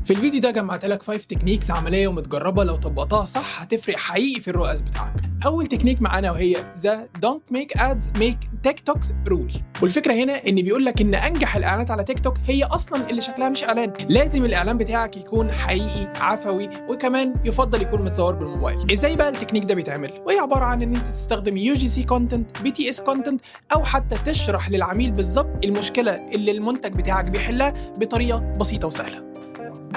في الفيديو ده جمعت لك 5 تكنيكس عمليه ومتجربه لو طبقتها صح هتفرق حقيقي في الرؤس بتاعك. اول تكنيك معانا وهي ذا دونت ميك ادز ميك تيك توكس رول، والفكره هنا ان بيقول لك ان انجح الاعلانات على تيك توك هي اصلا اللي شكلها مش اعلان. لازم الاعلان بتاعك يكون حقيقي عفوي، وكمان يفضل يكون متصور بالموبايل. ازاي بقى التكنيك ده بيتعمل؟ وهي عباره عن ان انت تستخدم UGC كونتنت، BTS كونتنت، او حتى تشرح للعميل بالظبط المشكله اللي المنتج بتاعك بيحلها بطريقه بسيطه وسهله.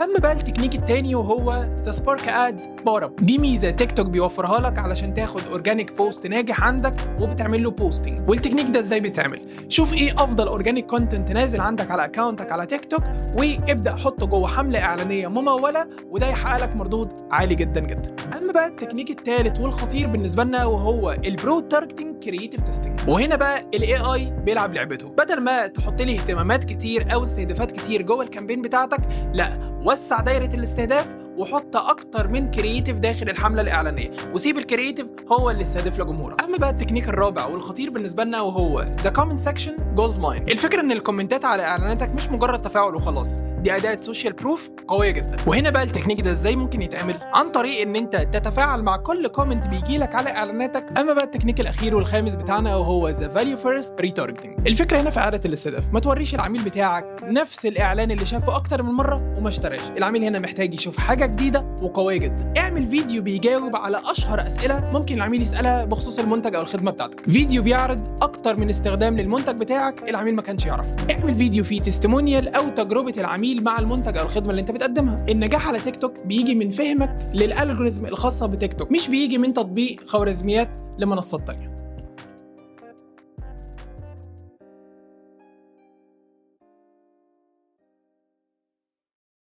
اما بقى التكنيك التاني وهو ذا سبارك ادز باور اب، دي ميزه تيك توك بيوفرها لك علشان تاخد اورجانيك بوست ناجح عندك وبتعمل له بوستنج. والتكنيك ده ازاي بيتعمل؟ شوف ايه افضل اورجانيك كونتنت نازل عندك على اكونتك على تيك توك، وابدا حطه جوه حمله اعلانيه مموله، وده يحقق لك مردود عالي جدا جدا. اما بقى التكنيك الثالث والخطير بالنسبه لنا وهو البرو تارجتنج كرييتيف تيستنج، وهنا بقى الاي اي بيلعب لعبته. بدل ما تحط لي اهتمامات كتير او استهدافات كتير جوه الكامبين بتاعتك، لا، وسع دايره الاستهداف وحط اكتر من كرييتيف داخل الحمله الاعلانيه، وسيب الكرييتيف هو اللي يستهدف له جمهورك. اما بقى التكنيك الرابع والخطير بالنسبه لنا وهو ذا كومنت سيكشن جولد ماين. الفكره ان الكومنتات على اعلاناتك مش مجرد تفاعل وخلاص، دي اداه سوشيال بروف قويه جدا. وهنا بقى التكنيك ده ازاي ممكن يتعمل؟ عن طريق ان انت تتفاعل مع كل كومنت بيجي لك على اعلاناتك. اما بقى التكنيك الاخير والخامس بتاعنا وهو ذا فاليو فيرست ريتارجتنج. الفكره هنا في اعاده الاستهداف، ما توريش العميل بتاعك نفس الاعلان اللي شافه اكتر من مره وما اشتراش. العميل هنا محتاج يشوف حاجه جديده وقويه جدا. اعمل فيديو بيجاوب على اشهر اسئله ممكن العميل يسالها بخصوص المنتج او الخدمه بتاعتك، فيديو بيعرض اكتر من استخدام للمنتج بتاعك العميل ما كانش يعرفه. اعمل فيديو فيه تستيمونيال او تجربه العميل مع المنتج او الخدمه اللي انت بتقدمها. النجاح على تيك توك بيجي من فهمك للالجوريثم الخاصه بتيك توك، مش بيجي من تطبيق خوارزميات لمنصات تانية.